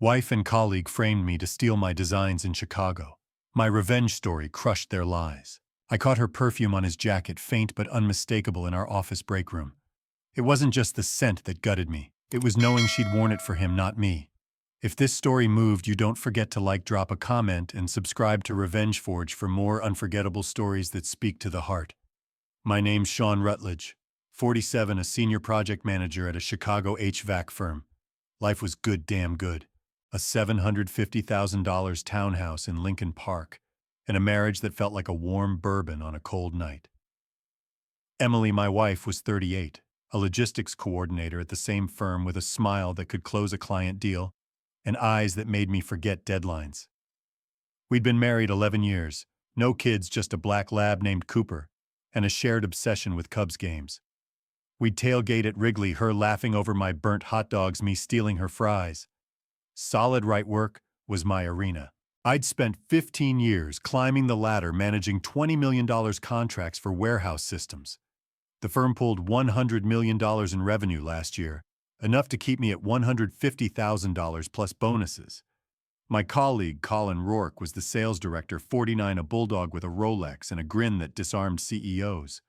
Wife and colleague framed me to steal my designs in Chicago. My revenge story crushed their lies. I caught her perfume on his jacket, faint but unmistakable, in our office break room. It wasn't just the scent that gutted me. It was knowing she'd worn it for him, not me. If this story moved you, don't forget to like, drop a comment, and subscribe to Revenge Forge for more unforgettable stories that speak to the heart. My name's Sean Rutledge, 47, a senior project manager at a Chicago HVAC firm. Life was good, damn good. A $750,000 townhouse in Lincoln Park, and a marriage that felt like a warm bourbon on a cold night. Emily, my wife, was 38, a logistics coordinator at the same firm, with a smile that could close a client deal and eyes that made me forget deadlines. We'd been married 11 years, no kids, just a black lab named Cooper, and a shared obsession with Cubs games. We'd tailgate at Wrigley, her laughing over my burnt hot dogs, me stealing her fries. Solid right work was my arena. I'd spent 15 years climbing the ladder, managing $20 million contracts for warehouse systems. The firm pulled $100 million in revenue last year, enough to keep me at $150,000 plus bonuses. My colleague, Colin Rourke, was the sales director, 49, a bulldog with a Rolex and a grin that disarmed CEOs.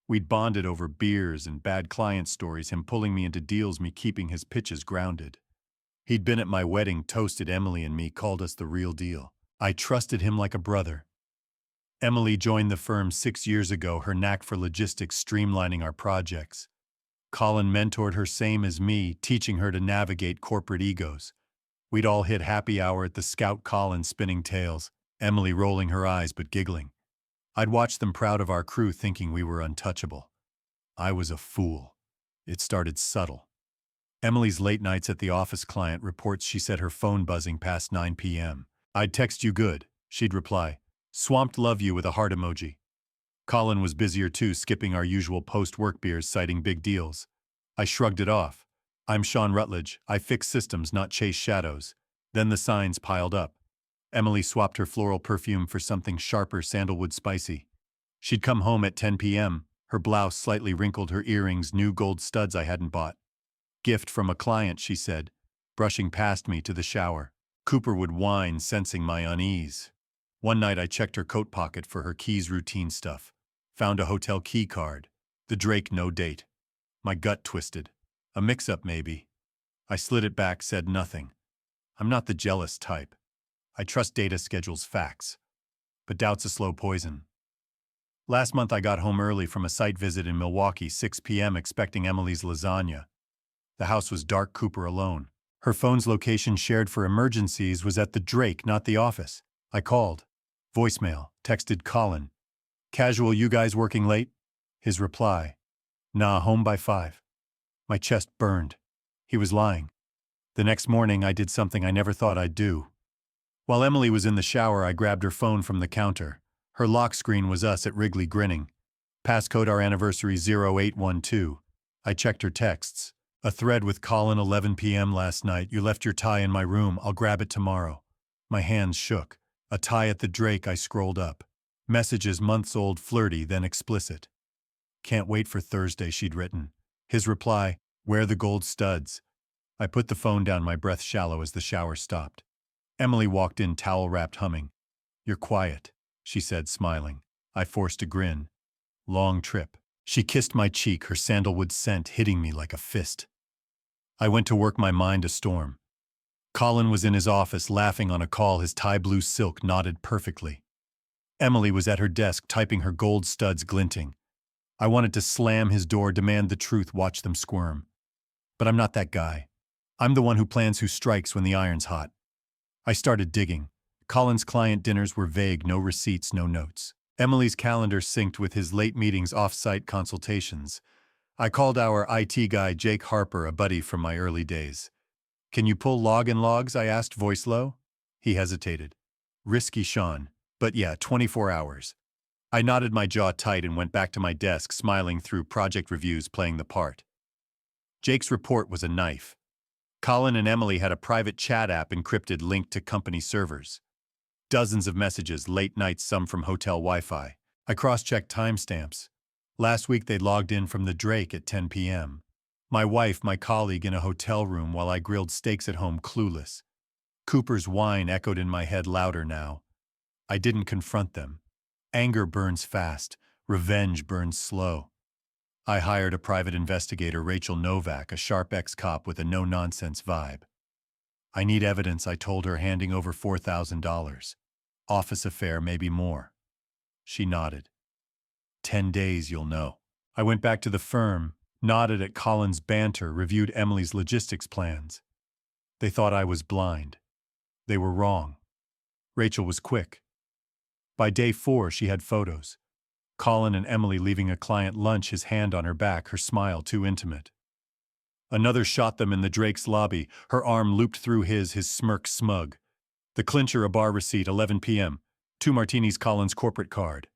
We'd bonded over beers and bad client stories, him pulling me into deals, me keeping his pitches grounded. He'd been at my wedding, toasted Emily and me, called us the real deal. I trusted him like a brother. Emily joined the firm 6 years ago, her knack for logistics streamlining our projects. Colin mentored her, same as me, teaching her to navigate corporate egos. We'd all hit happy hour at the Scout, Colin spinning tales, Emily rolling her eyes but giggling. I'd watch them, proud of our crew, thinking we were untouchable. I was a fool. It started subtle. Emily's late nights at the office, client reports she said her phone buzzing past 9 p.m. I'd text, "You good?" She'd reply, "Swamped, love you," with a heart emoji. Colin was busier too, skipping our usual post-work beers, citing big deals. I shrugged it off. I'm Sean Rutledge. I fix systems, not chase shadows. Then the signs piled up. Emily swapped her floral perfume for something sharper, sandalwood spicy. She'd come home at 10 p.m., her blouse slightly wrinkled, her earrings new gold studs I hadn't bought. Gift from a client, she said, brushing past me to the shower. Cooper would whine, sensing my unease. One night I checked her coat pocket for her keys, routine stuff. Found a hotel key card. The Drake, no date. My gut twisted. A mix-up, maybe. I slid it back, said nothing. I'm not the jealous type. I trust data, schedules, facts. But doubt's a slow poison. Last month I got home early from a site visit in Milwaukee, 6 p.m., expecting Emily's lasagna. The house was dark, Cooper alone. Her phone's location shared for emergencies was at the Drake, not the office. I called. Voicemail. Texted Colin. Casual, you guys working late? His reply. Nah, home by 5. My chest burned. He was lying. The next morning I did something I never thought I'd do. While Emily was in the shower, I grabbed her phone from the counter. Her lock screen was us at Wrigley, grinning. Passcode our anniversary, 0812. I checked her texts. A thread with Colin, 11 p.m. last night. You left your tie in my room. I'll grab it tomorrow. My hands shook. A tie at the Drake. I scrolled up. Messages months old, flirty, then explicit. Can't wait for Thursday, she'd written. His reply, wear the gold studs. I put the phone down, my breath shallow as the shower stopped. Emily walked in, towel-wrapped, humming. You're quiet, she said, smiling. I forced a grin. Long trip. She kissed my cheek, her sandalwood scent hitting me like a fist. I went to work, my mind a storm. Colin was in his office, laughing on a call, his tie blue silk knotted perfectly. Emily was at her desk, typing, her gold studs glinting. I wanted to slam his door, demand the truth, watch them squirm. But I'm not that guy. I'm the one who plans, who strikes when the iron's hot. I started digging. Colin's client dinners were vague, no receipts, no notes. Emily's calendar synced with his late meetings, off-site consultations. I called our IT guy, Jake Harper, a buddy from my early days. Can you pull login logs? I asked, voice low. He hesitated. Risky, Sean. But yeah, 24 hours. I nodded, my jaw tight, and went back to my desk, smiling through project reviews, playing the part. Jake's report was a knife. Colin and Emily had a private chat app encrypted, linked to company servers. Dozens of messages, late nights, some from hotel Wi-Fi. I cross-checked timestamps. Last week they logged in from the Drake at 10 p.m. My wife, my colleague, in a hotel room while I grilled steaks at home, clueless. Cooper's whine echoed in my head louder now. I didn't confront them. Anger burns fast. Revenge burns slow. I hired a private investigator, Rachel Novak, a sharp ex-cop with a no-nonsense vibe. I need evidence, I told her, handing over $4,000. Office affair, maybe more. She nodded. 10 days, you'll know. I went back to the firm, nodded at Colin's banter, reviewed Emily's logistics plans. They thought I was blind. They were wrong. Rachel was quick. By day 4, she had photos. Colin and Emily leaving a client lunch, his hand on her back, her smile too intimate. Another shot them in the Drake's lobby, her arm looped through his smirk smug. The clincher, a bar receipt, 11 p.m. 2 martinis, Colin's corporate card.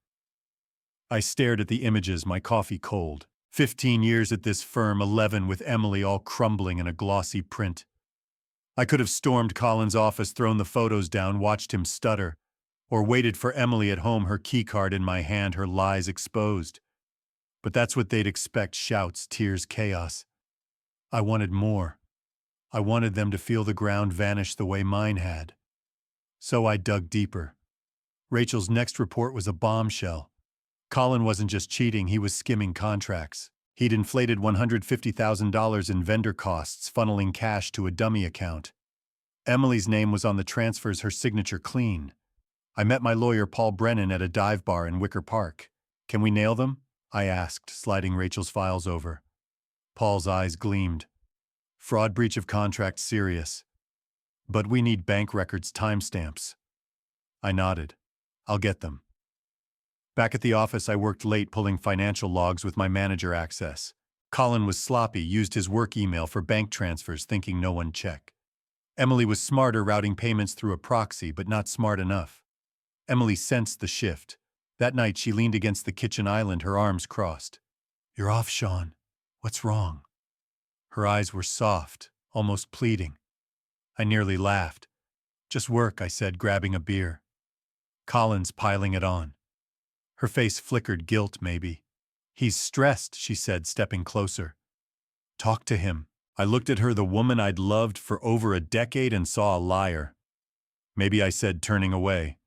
I stared at the images, my coffee cold. 15 years at this firm, 11 with Emily all crumbling in a glossy print. I could have stormed Colin's office, thrown the photos down, watched him stutter, or waited for Emily at home, her keycard in my hand, her lies exposed. But that's what they'd expect: shouts, tears, chaos. I wanted more. I wanted them to feel the ground vanish the way mine had. So I dug deeper. Rachel's next report was a bombshell. Colin wasn't just cheating, he was skimming contracts. He'd inflated $150,000 in vendor costs, funneling cash to a dummy account. Emily's name was on the transfers, her signature clean. I met my lawyer, Paul Brennan, at a dive bar in Wicker Park. Can we nail them? I asked, sliding Rachel's files over. Paul's eyes gleamed. Fraud, breach of contract, serious. But we need bank records, timestamps. I nodded. I'll get them. Back at the office, I worked late, pulling financial logs with my manager access. Colin was sloppy, used his work email for bank transfers, thinking no one check. Emily was smarter, routing payments through a proxy, but not smart enough. Emily sensed the shift. That night, she leaned against the kitchen island, her arms crossed. You're off, Sean. What's wrong? Her eyes were soft, almost pleading. I nearly laughed. Just work, I said, grabbing a beer. Colin's piling it on. Her face flickered, guilt maybe. He's stressed, she said, stepping closer. Talk to him. I looked at her, the woman I'd loved for over a decade, and saw a liar. Maybe, I said, turning away.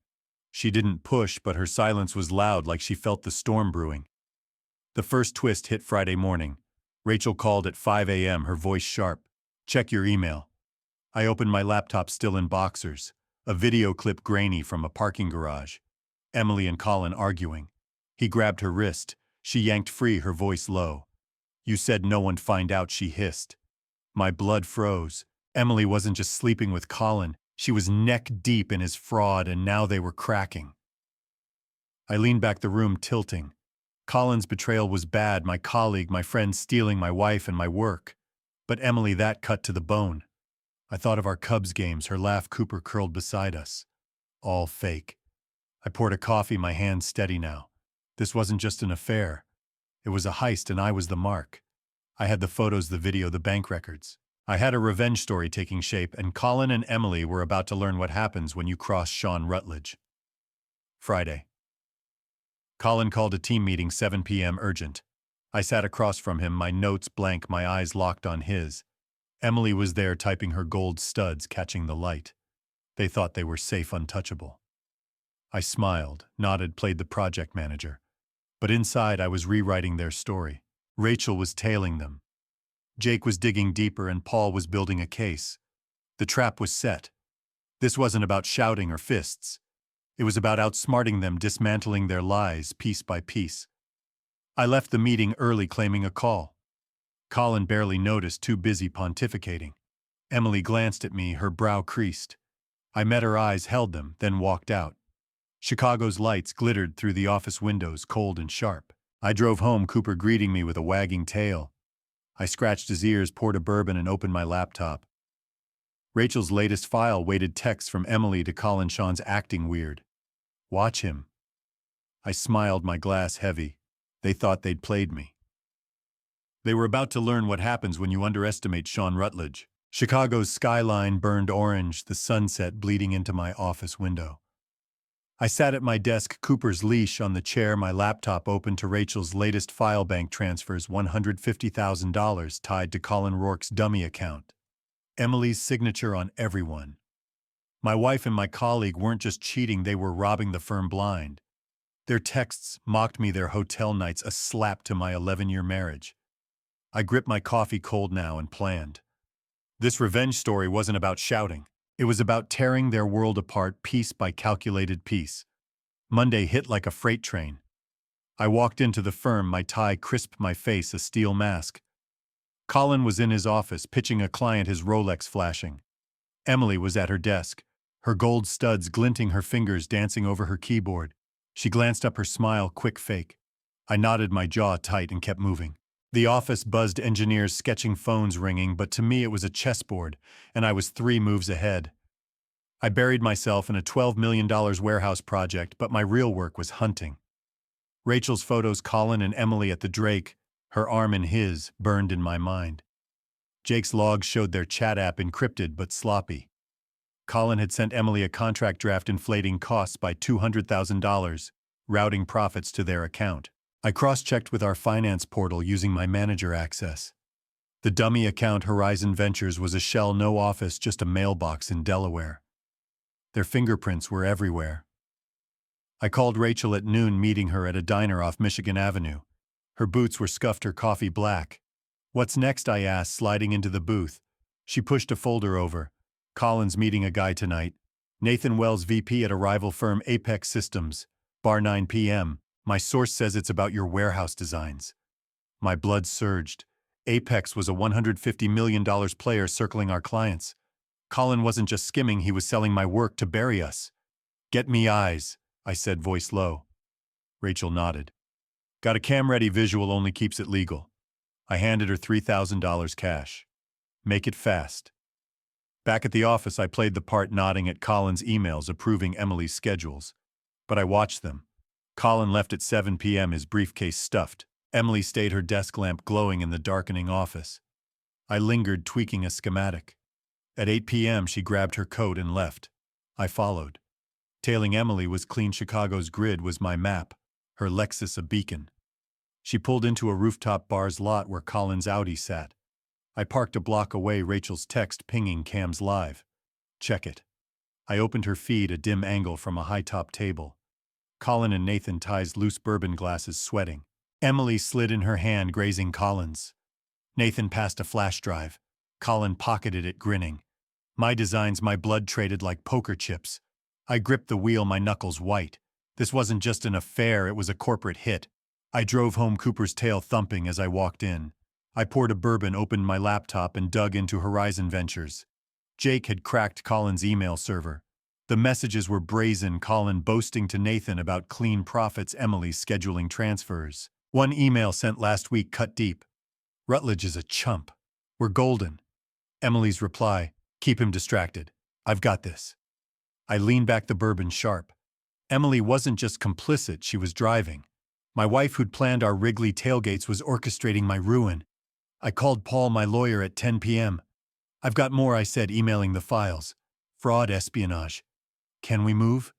She didn't push, but her silence was loud, like she felt the storm brewing. The first twist hit Friday morning. Rachel called at 5 a.m., her voice sharp. Check your email. I opened my laptop, still in boxers. A video clip grainy from a parking garage. Emily and Colin arguing. He grabbed her wrist. She yanked free, her voice low. You said no one find out, she hissed. My blood froze. Emily wasn't just sleeping with Colin. She was neck deep in his fraud, and now they were cracking. I leaned back, the room tilting. Colin's betrayal was bad, my colleague, my friend stealing my wife and my work. But Emily, that cut to the bone. I thought of our Cubs games, her laugh, Cooper curled beside us. All fake. I poured a coffee, my hands steady now. This wasn't just an affair. It was a heist, and I was the mark. I had the photos, the video, the bank records. I had a revenge story taking shape, and Colin and Emily were about to learn what happens when you cross Sean Rutledge. Friday. Colin called a team meeting, 7 p.m., urgent. I sat across from him, my notes blank, my eyes locked on his. Emily was there, typing her gold studs, catching the light. They thought they were safe, untouchable. I smiled, nodded, played the project manager. But inside, I was rewriting their story. Rachel was tailing them. Jake was digging deeper, and Paul was building a case. The trap was set. This wasn't about shouting or fists. It was about outsmarting them, dismantling their lies piece by piece. I left the meeting early, claiming a call. Colin barely noticed, too busy pontificating. Emily glanced at me, her brow creased. I met her eyes, held them, then walked out. Chicago's lights glittered through the office windows, cold and sharp. I drove home, Cooper greeting me with a wagging tail. I scratched his ears, poured a bourbon, and opened my laptop. Rachel's latest file waited, texts from Emily to Colin. Sean's acting weird. Watch him. I smiled, my glass heavy. They thought they'd played me. They were about to learn what happens when you underestimate Sean Rutledge. Chicago's skyline burned orange, the sunset bleeding into my office window. I sat at my desk, Cooper's leash on the chair, my laptop open to Rachel's latest file, bank transfers, $150,000 tied to Colin Rourke's dummy account. Emily's signature on everyone. My wife and my colleague weren't just cheating, they were robbing the firm blind. Their texts mocked me, their hotel nights a slap to my 11-year marriage. I gripped my coffee cold now and planned. This revenge story wasn't about shouting. It was about tearing their world apart piece by calculated piece. Monday hit like a freight train. I walked into the firm, my tie crisped my face, a steel mask. Colin was in his office, pitching a client, his Rolex flashing. Emily was at her desk, her gold studs glinting, her fingers dancing over her keyboard. She glanced up, her smile quick, fake. I nodded, my jaw tight, and kept moving. The office buzzed, engineers sketching, phones ringing, but to me it was a chessboard, and I was 3 moves ahead. I buried myself in a $12 million warehouse project, but my real work was hunting. Rachel's photos, Colin and Emily at the Drake, her arm in his, burned in my mind. Jake's logs showed their chat app encrypted but sloppy. Colin had sent Emily a contract draft inflating costs by $200,000, routing profits to their account. I cross-checked with our finance portal using my manager access. The dummy account, Horizon Ventures, was a shell, no office, just a mailbox in Delaware. Their fingerprints were everywhere. I called Rachel at noon, meeting her at a diner off Michigan Avenue. Her boots were scuffed, her coffee black. "What's next?" I asked, sliding into the booth. She pushed a folder over. "Colin's meeting a guy tonight. Nathan Wells, VP at a rival firm, Apex Systems. Bar 9 p.m. My source says it's about your warehouse designs." My blood surged. Apex was a $150 million player circling our clients. Colin wasn't just skimming, he was selling my work to bury us. "Get me eyes," I said, voice low. Rachel nodded. "Got a cam ready, visual only keeps it legal." I handed her $3,000 cash. "Make it fast." Back at the office, I played the part, nodding at Colin's emails, approving Emily's schedules. But I watched them. Colin left at 7 p.m., his briefcase stuffed. Emily stayed, her desk lamp glowing in the darkening office. I lingered, tweaking a schematic. At 8 p.m., she grabbed her coat and left. I followed. Tailing Emily was Clean Chicago's grid, was my map, her Lexus a beacon. She pulled into a rooftop bar's lot where Colin's Audi sat. I parked a block away, Rachel's text pinging, "Cam's live. Check it." I opened her feed, a dim angle from a high-top table. Colin and Nathan, ties loose, bourbon glasses, sweating. Emily slid in her hand, grazing Colin's. Nathan passed a flash drive. Colin pocketed it, grinning. My designs, my blood traded like poker chips. I gripped the wheel, my knuckles white. This wasn't just an affair, it was a corporate hit. I drove home, Cooper's tail thumping as I walked in. I poured a bourbon, opened my laptop, and dug into Horizon Ventures. Jake had cracked Colin's email server. The messages were brazen, Colin boasting to Nathan about clean profits, Emily scheduling transfers. One email sent last week cut deep. "Rutledge is a chump. We're golden." Emily's reply, "Keep him distracted. I've got this." I leaned back, the bourbon sharp. Emily wasn't just complicit, she was driving. My wife, who'd planned our Wrigley tailgates, was orchestrating my ruin. I called Paul, my lawyer, at 10 p.m. "I've got more," I said, emailing the files. "Fraud, espionage. Can we move?"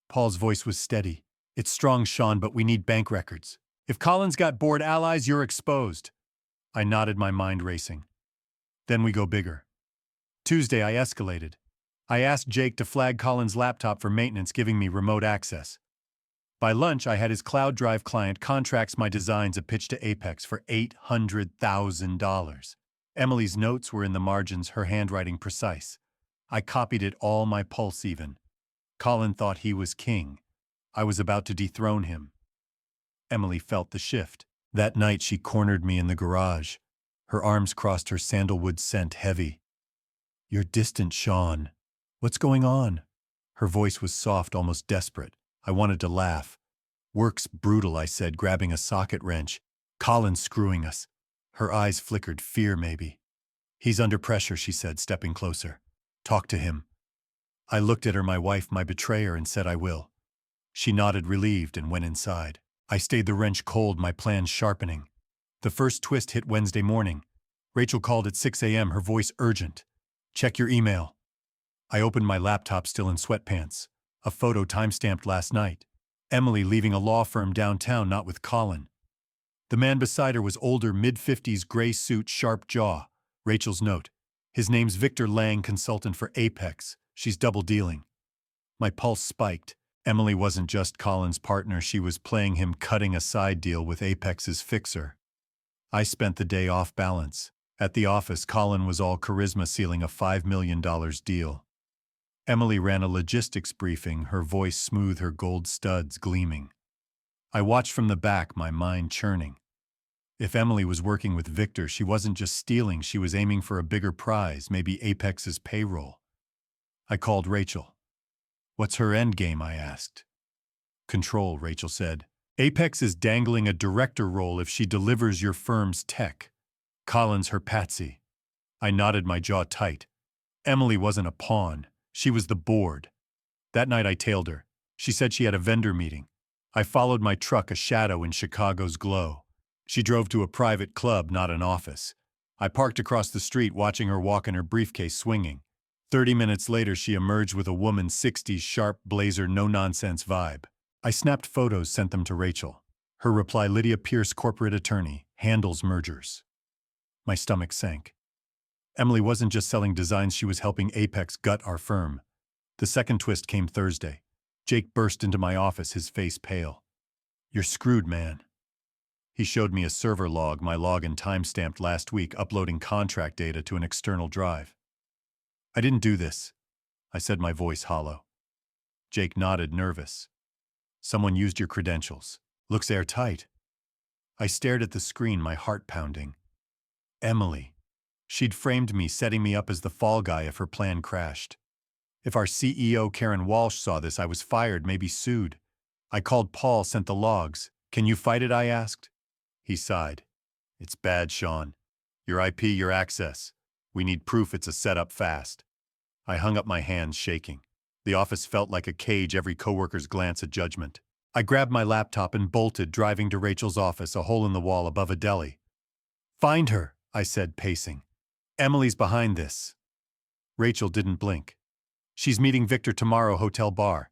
Paul's voice was steady. "It's strong, Sean, but we need bank records. If Colin's got board allies, you're exposed." I nodded, my mind racing. Then we go bigger. Tuesday, I escalated. I asked Jake to flag Colin's laptop for maintenance, giving me remote access. By lunch, I had his cloud drive client contracts my designs, a pitch to Apex for $800,000. Emily's notes were in the margins, her handwriting precise. I copied it all, my pulse even. Colin thought he was king. I was about to dethrone him. Emily felt the shift. That night, she cornered me in the garage. Her arms crossed, her sandalwood scent heavy. "You're distant, Sean. What's going on?" Her voice was soft, almost desperate. I wanted to laugh. "Work's brutal," I said, grabbing a socket wrench. "Colin's screwing us." Her eyes flickered, fear maybe. "He's under pressure," she said, stepping closer. "Talk to him." I looked at her, my wife, my betrayer, and said, "I will." She nodded, relieved, and went inside. I stayed, the wrench cold, my plans sharpening. The first twist hit Wednesday morning. Rachel called at 6 a.m., her voice urgent. "Check your email." I opened my laptop, still in sweatpants. A photo timestamped last night. Emily leaving a law firm downtown, not with Colin. The man beside her was older, mid-50s, gray suit, sharp jaw. Rachel's note. "His name's Victor Lang, consultant for Apex. She's double-dealing. My pulse spiked. Emily wasn't just Colin's partner, she was playing him, cutting a side deal with Apex's fixer. I spent the day off balance. At the office, Colin was all charisma, sealing a $5 million deal. Emily ran a logistics briefing, her voice smooth, her gold studs gleaming. I watched from the back, my mind churning. If Emily was working with Victor, she wasn't just stealing, she was aiming for a bigger prize, maybe Apex's payroll. I called Rachel. "What's her end game?" I asked. "Control," Rachel said. "Apex is dangling a director role if she delivers your firm's tech. Colin's her patsy." I nodded, my jaw tight. Emily wasn't a pawn. She was the board. That night I tailed her. She said she had a vendor meeting. I followed my truck, a shadow in Chicago's glow. She drove to a private club, not an office. I parked across the street, watching her walk in her briefcase swinging. 30 minutes later, she emerged with a woman's 60s sharp blazer, no-nonsense vibe. I snapped photos, sent them to Rachel. Her reply: Lydia Pierce, corporate attorney, handles mergers. My stomach sank. Emily wasn't just selling designs, she was helping Apex gut our firm. The second twist came Thursday. Jake burst into my office, his face pale. "You're screwed, man." He showed me a server log, my login time-stamped last week, uploading contract data to an external drive. "I didn't do this," I said, my voice hollow. Jake nodded, nervous. "Someone used your credentials. Looks airtight." I stared at the screen, my heart pounding. Emily. She'd framed me, setting me up as the fall guy if her plan crashed. If our CEO, Karen Walsh, saw this, I was fired, maybe sued. I called Paul, sent the logs. "Can you fight it?" I asked. He sighed. "It's bad, Sean. Your IP, your access. We need proof, it's a setup fast." I hung up my hands, shaking. The office felt like a cage, every coworker's glance a judgment. I grabbed my laptop and bolted, driving to Rachel's office, a hole in the wall above a deli. "Find her," I said, pacing. "Emily's behind this." Rachel didn't blink. "She's meeting Victor tomorrow, hotel bar.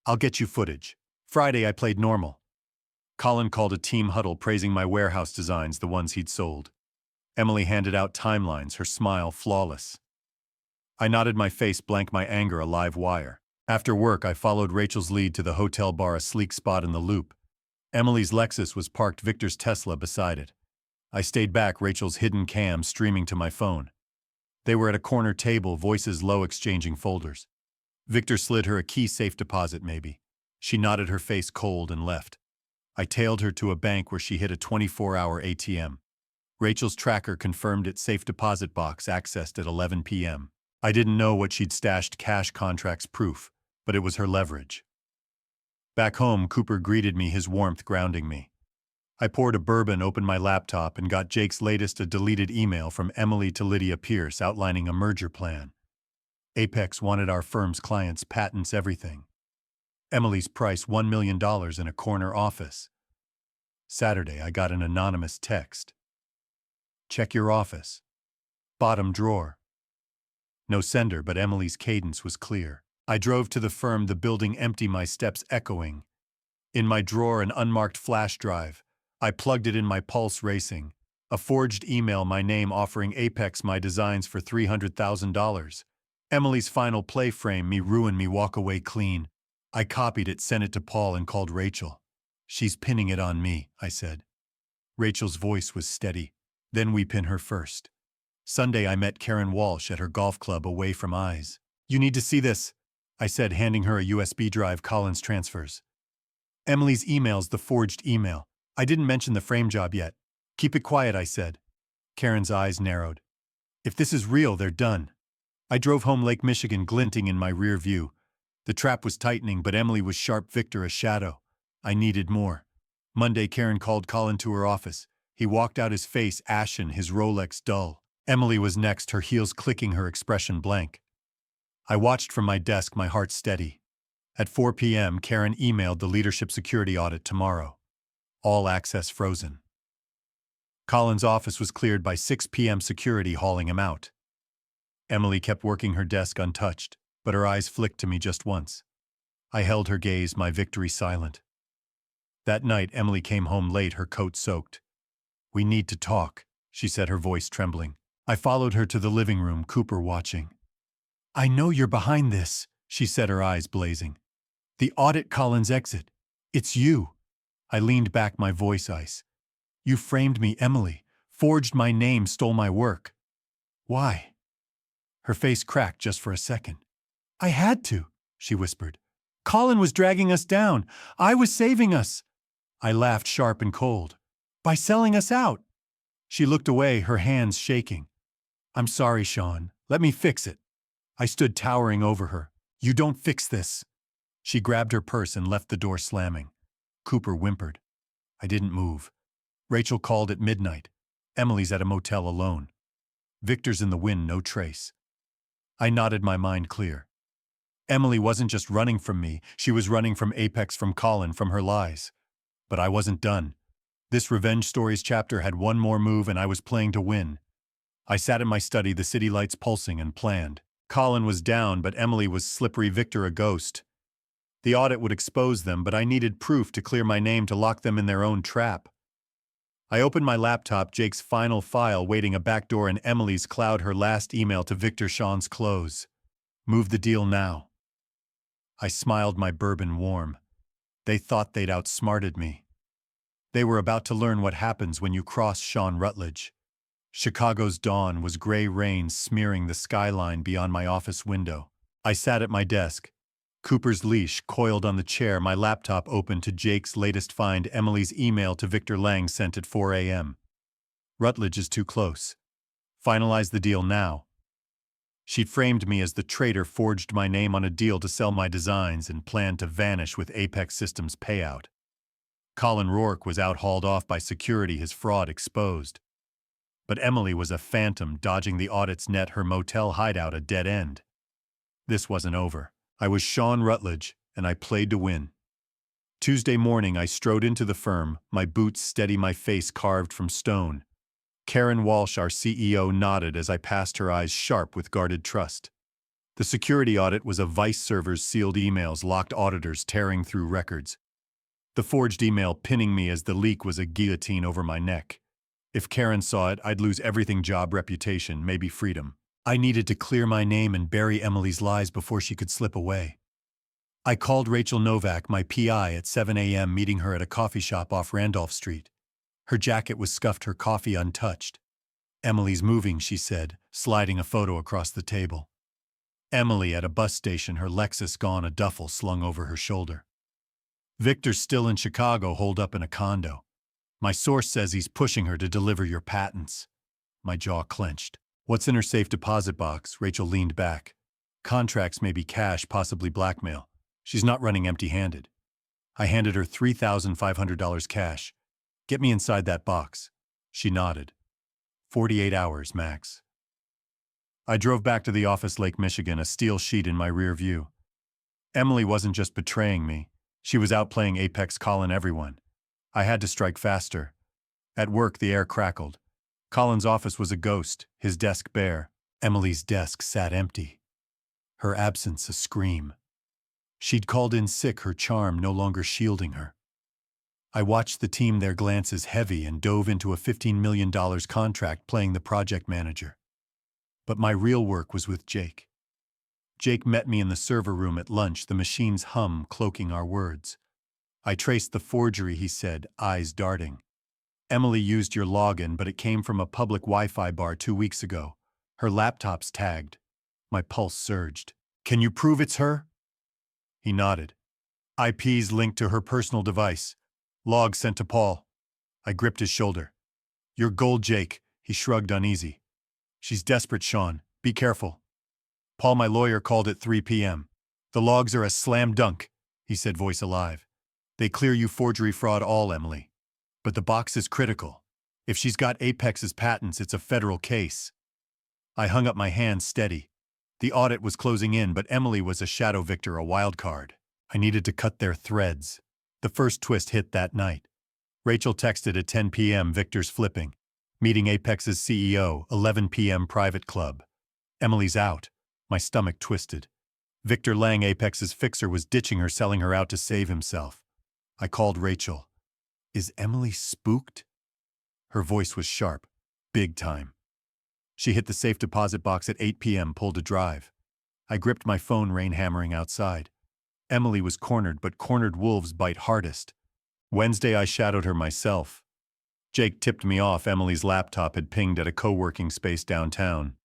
I'll get you footage." Friday I played normal. Colin called a team huddle, praising my warehouse designs, the ones he'd sold. Emily handed out timelines, her smile flawless. I nodded, my face blank, my anger a live wire. After work, I followed Rachel's lead to the hotel bar, a sleek spot in the Loop. Emily's Lexus was parked, Victor's Tesla beside it. I stayed back, Rachel's hidden cam streaming to my phone. They were at a corner table, voices low, exchanging folders. Victor slid her a key, safe deposit maybe. She nodded, her face cold, and left. I tailed her to a bank where she hid a 24-hour ATM. Rachel's tracker confirmed its safe deposit box accessed at 11 p.m. I didn't know what she'd stashed, cash, contracts, proof, but it was her leverage. Back home, Cooper greeted me, his warmth grounding me. I poured a bourbon, opened my laptop, and got Jake's latest, a deleted email from Emily to Lydia Pierce outlining a merger plan. Apex wanted our firm's clients, patents, everything. Emily's price, $1 million in a corner office. Saturday, I got an anonymous text. "Check your office. Bottom drawer." No sender, but Emily's cadence was clear. I drove to the firm, the building empty, my steps echoing. In my drawer, an unmarked flash drive. I plugged it in, my pulse racing. A forged email, my name, offering Apex my designs for $300,000. Emily's final play: frame me, ruin me, walk away clean. I copied it, sent it to Paul, and called Rachel. "She's pinning it on me," I said. Rachel's voice was steady. "Then we pin her first." Sunday, I met Karen Walsh at her golf club, away from eyes. "You need to see this," I said, handing her a USB drive, Colin's transfers. "Emily's email's the forged email. I didn't mention the frame job yet." "Keep it quiet," I said. Karen's eyes narrowed. "If this is real, they're done." I drove home, Lake Michigan glinting in my rear view. The trap was tightening, but Emily was sharp, Victor a shadow. I needed more. Monday, Karen called Colin to her office. He walked out, his face ashen, his Rolex dull. Emily was next, her heels clicking, her expression blank. I watched from my desk, my heart steady. At 4 p.m., Karen emailed the leadership security audit tomorrow. All access frozen. Colin's office was cleared by 6 p.m., security hauling him out. Emily kept working her desk untouched, but her eyes flicked to me just once. I held her gaze, my victory silent. That night, Emily came home late, her coat soaked. "We need to talk," she said, her voice trembling. I followed her to the living room, Cooper watching. I know you're behind this, she said, her eyes blazing. The audit Collins exit. It's you. I leaned back, my voice ice. You framed me, Emily. Forged my name, stole my work. Why? Her face cracked just for a second. I had to, she whispered. Colin was dragging us down. I was saving us. I laughed, sharp and cold. By selling us out. She looked away, her hands shaking. I'm sorry, Sean. Let me fix it. I stood towering over her. You don't fix this. She grabbed her purse and left the door slamming. Cooper whimpered. I didn't move. Rachel called at midnight. Emily's at a motel alone. Victor's in the wind, no trace. I nodded, my mind clear. Emily wasn't just running from me, she was running from Apex, from Colin, from her lies. But I wasn't done. This Revenge Stories chapter had one more move, and I was playing to win. I sat in my study, the city lights pulsing, and planned. Colin was down, but Emily was slippery, Victor a ghost. The audit would expose them, but I needed proof to clear my name, to lock them in their own trap. I opened my laptop, Jake's final file waiting a back door, and Emily's cloud, her last email to Victor, Sean's close. Move the deal now. I smiled, my bourbon warm. They thought they'd outsmarted me. They were about to learn what happens when you cross Sean Rutledge. Chicago's dawn was gray rain smearing the skyline beyond my office window. I sat at my desk. Cooper's leash coiled on the chair, my laptop open to Jake's latest find, Emily's email to Victor Lang sent at 4 a.m. Rutledge is too close. Finalize the deal now. She'd framed me as the traitor, forged my name on a deal to sell my designs, and planned to vanish with Apex Systems' payout. Colin Rourke was out, hauled off by security, his fraud exposed. But Emily was a phantom, dodging the audit's net, her motel hideout a dead end. This wasn't over. I was Sean Rutledge, and I played to win. Tuesday morning, I strode into the firm, my boots steady, my face carved from stone. Karen Walsh, our CEO, nodded as I passed, her eyes sharp with guarded trust. The security audit was a vice server's sealed emails, locked auditors tearing through records. The forged email pinning me as the leak was a guillotine over my neck. If Karen saw it, I'd lose everything: job, reputation, maybe freedom. I needed to clear my name and bury Emily's lies before she could slip away. I called Rachel Novak, my PI, at 7 a.m., meeting her at a coffee shop off Randolph Street. Her jacket was scuffed, her coffee untouched. Emily's moving, she said, sliding a photo across the table. Emily at a bus station, her Lexus gone, a duffel slung over her shoulder. Victor's still in Chicago, holed up in a condo. My source says he's pushing her to deliver your patents. My jaw clenched. What's in her safe deposit box? Rachel leaned back. Contracts, maybe cash, possibly blackmail. She's not running empty-handed. I handed her $3,500 cash. Get me inside that box. She nodded. 48 hours, max. I drove back to the office, Lake Michigan, a steel sheet in my rear view. Emily wasn't just betraying me. She was outplaying Apex, Colin, everyone. I had to strike faster. At work, the air crackled. Colin's office was a ghost, his desk bare. Emily's desk sat empty. Her absence a scream. She'd called in sick, her charm no longer shielding her. I watched the team, their glances heavy, and dove into a $15 million contract, playing the project manager. But my real work was with Jake. Jake met me in the server room at lunch, the machine's hum cloaking our words. I traced the forgery, he said, eyes darting. Emily used your login, but it came from a public Wi-Fi bar 2 weeks ago. Her laptop's tagged. My pulse surged. Can you prove it's her? He nodded. IP's linked to her personal device. Log sent to Paul. I gripped his shoulder. Your gold, Jake. He shrugged, uneasy. She's desperate, Sean. Be careful. Paul, my lawyer, called at 3 p.m. The logs are a slam dunk, he said, voice alive. They clear you forgery, fraud, all, Emily. But the box is critical. If she's got Apex's patents, it's a federal case. I hung up my hands steady. The audit was closing in, but Emily was a shadow, Victor a wild card. I needed to cut their threads. The first twist hit that night. Rachel texted at 10 p.m., Victor's flipping. Meeting Apex's CEO, 11 p.m. private club. Emily's out. My stomach twisted. Victor Lang, Apex's fixer, was ditching her, selling her out to save himself. I called Rachel. Is Emily spooked? Her voice was sharp. Big time. She hit the safe deposit box at 8 p.m., pulled a drive. I gripped my phone, rain hammering outside. Emily was cornered, but cornered wolves bite hardest. Wednesday, I shadowed her myself. Jake tipped me off Emily's laptop had pinged at a co-working space downtown.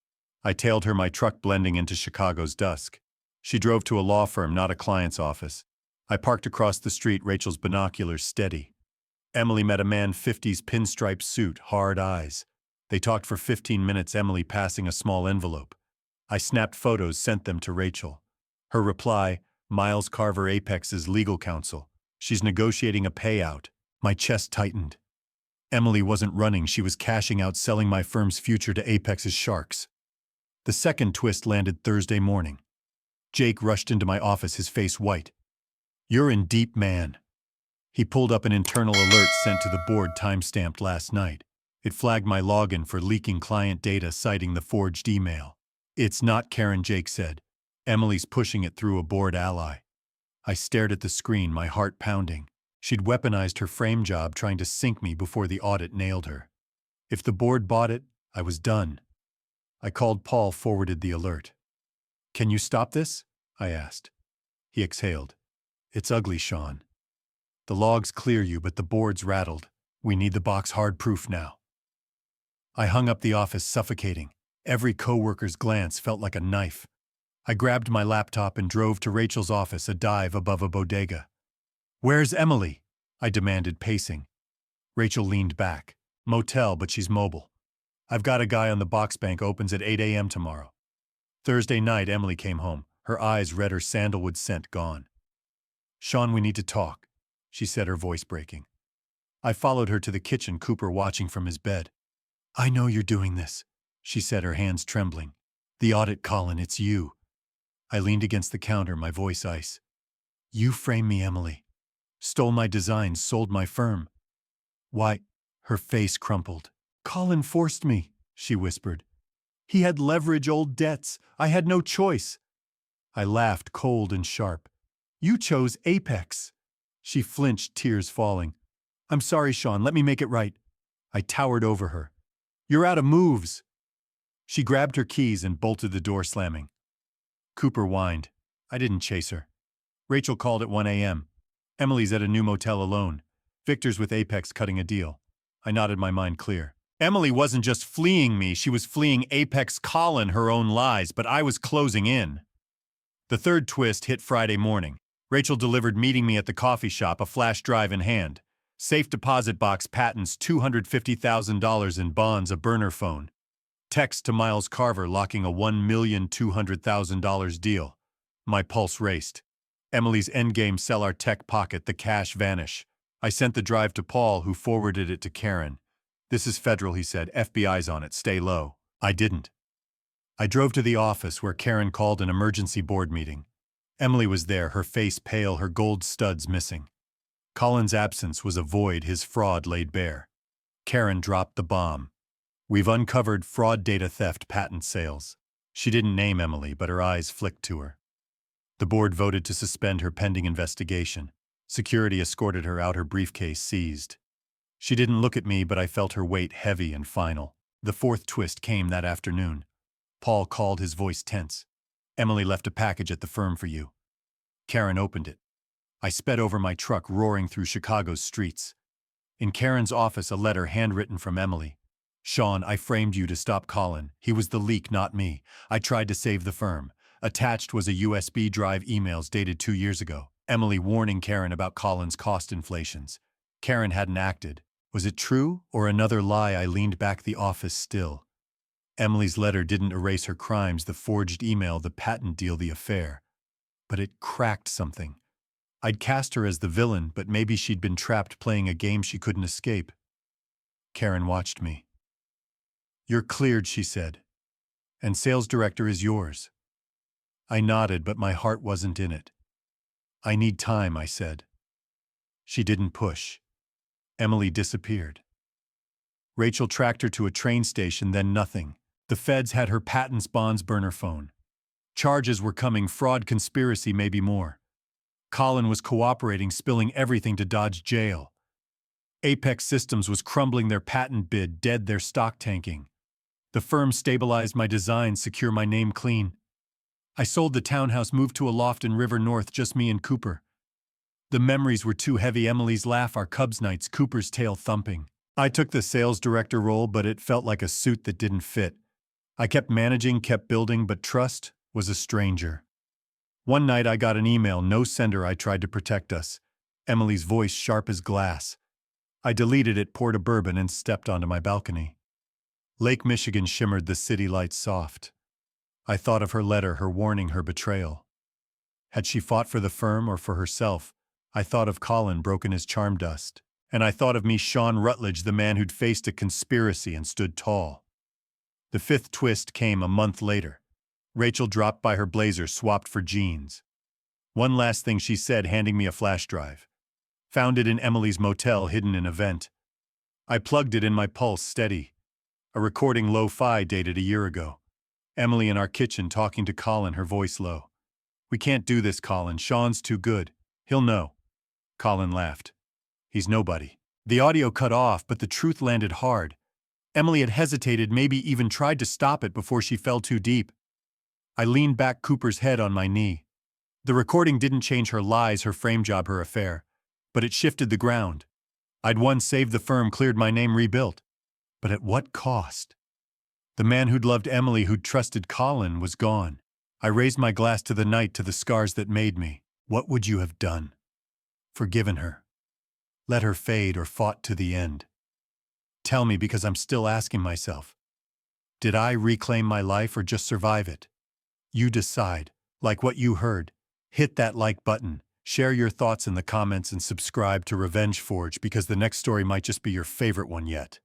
I tailed her, my truck blending into Chicago's dusk. She drove to a law firm, not a client's office. I parked across the street, Rachel's binoculars steady. Emily met a man, 50s pinstripe suit, hard eyes. They talked for 15 minutes, Emily passing a small envelope. I snapped photos, sent them to Rachel. Her reply, Miles Carver, Apex's legal counsel. She's negotiating a payout. My chest tightened. Emily wasn't running, she was cashing out, selling my firm's future to Apex's sharks. The second twist landed Thursday morning. Jake rushed into my office, his face white. "You're in deep, man." He pulled up an internal alert sent to the board, time-stamped last night. It flagged my login for leaking client data, citing the forged email. "It's not Karen," Jake said. "Emily's pushing it through a board ally." I stared at the screen, my heart pounding. She'd weaponized her frame job, trying to sink me before the audit nailed her. If the board bought it, I was done. I called Paul, forwarded the alert. "Can you stop this?" I asked. He exhaled. "It's ugly, Sean. The logs clear you, but the board's rattled. We need the box hard proof now." I hung up the office, suffocating. Every coworker's glance felt like a knife. I grabbed my laptop and drove to Rachel's office, a dive above a bodega. "Where's Emily?" I demanded, pacing. Rachel leaned back. "Motel, but she's mobile. I've got a guy on the box bank, opens at 8 a.m. tomorrow." Thursday night, Emily came home, her eyes red, her sandalwood scent gone. "Sean, we need to talk," she said, her voice breaking. I followed her to the kitchen, Cooper watching from his bed. "I know you're doing this," she said, her hands trembling. "The audit, Colin, it's you." I leaned against the counter, my voice ice. "You framed me, Emily. Stole my designs, sold my firm." "Why?" Her face crumpled. "Colin forced me," she whispered. "He had leverage, old debts. I had no choice." I laughed, cold and sharp. "You chose Apex." She flinched, tears falling. "I'm sorry, Sean. Let me make it right." I towered over her. "You're out of moves." She grabbed her keys and bolted the door, slamming. Cooper whined. "I didn't chase her. Rachel called at 1 a.m. Emily's at a new motel alone. Victor's with Apex cutting a deal." I nodded, my mind clear. Emily wasn't just fleeing me, she was fleeing Apex, Colin, her own lies, but I was closing in. The third twist hit Friday morning. Rachel delivered, meeting me at the coffee shop, a flash drive in hand. Safe deposit box, patents, $250,000 in bonds, a burner phone. Text to Miles Carver locking a $1,200,000 deal. My pulse raced. Emily's endgame, sell our tech pocket, the cash vanish. I sent the drive to Paul, who forwarded it to Karen. "This is federal," he said. "FBI's on it. Stay low." I didn't. I drove to the office, where Karen called an emergency board meeting. Emily was there, her face pale, her gold studs missing. Colin's absence was a void, his fraud laid bare. Karen dropped the bomb. "We've uncovered fraud, data theft, patent sales." She didn't name Emily, but her eyes flicked to her. The board voted to suspend her pending investigation. Security escorted her out, her briefcase seized. She didn't look at me, but I felt her weight, heavy and final. The fourth twist came that afternoon. Paul called, his voice tense. "Emily left a package at the firm for you." Karen opened it. I sped over, my truck roaring through Chicago's streets. In Karen's office, a letter handwritten from Emily. "Sean, I framed you to stop Colin. He was the leak, not me. I tried to save the firm." Attached was a USB drive, emails dated 2 years ago. Emily warning Karen about Colin's cost inflations. Karen hadn't acted. Was it true, or another lie? I leaned back, the office still. Emily's letter didn't erase her crimes, the forged email, the patent deal, the affair. But it cracked something. I'd cast her as the villain, but maybe she'd been trapped playing a game she couldn't escape. Karen watched me. "You're cleared," she said. "And sales director is yours." I nodded, but my heart wasn't in it. "I need time," I said. She didn't push. Emily disappeared. Rachel tracked her to a train station, then nothing. The feds had her patents, bonds, burner phone. Charges were coming, fraud, conspiracy, maybe more. Colin was cooperating, spilling everything to dodge jail. Apex Systems was crumbling, their patent bid dead, their stock tanking. The firm stabilized my designs, secure my name clean. I sold the townhouse, moved to a loft in River North, just me and Cooper. The memories were too heavy. Emily's laugh, our Cubs nights, Cooper's tail thumping. I took the sales director role, but it felt like a suit that didn't fit. I kept managing, kept building, but trust was a stranger. One night I got an email, no sender. I tried to protect us. Emily's voice sharp as glass. I deleted it, poured a bourbon, and stepped onto my balcony. Lake Michigan shimmered, the city lights soft. I thought of her letter, her warning, her betrayal. Had she fought for the firm or for herself? I thought of Colin, broken his charm dust. And I thought of me, Sean Rutledge, the man who'd faced a conspiracy and stood tall. The fifth twist came a month later. Rachel dropped by her blazer, swapped for jeans. One last thing she said, handing me a flash drive. Found it in Emily's motel, hidden in a vent. I plugged it in, my pulse steady. A recording, lo-fi, dated a year ago. Emily in our kitchen talking to Colin, her voice low. "We can't do this, Colin. Sean's too good. He'll know." Colin laughed. "He's nobody." The audio cut off, but the truth landed hard. Emily had hesitated, maybe even tried to stop it before she fell too deep. I leaned back, Cooper's head on my knee. The recording didn't change her lies, her frame job, her affair. But it shifted the ground. I'd won, saved the firm, cleared my name, rebuilt. But at what cost? The man who'd loved Emily, who'd trusted Colin, was gone. I raised my glass to the night, to the scars that made me. What would you have done? Forgiven her? Let her fade, or fought to the end? Tell me, because I'm still asking myself. Did I reclaim my life or just survive it? You decide. Like what you heard, hit that like button, share your thoughts in the comments, and subscribe to Revenge Forge, because the next story might just be your favorite one yet.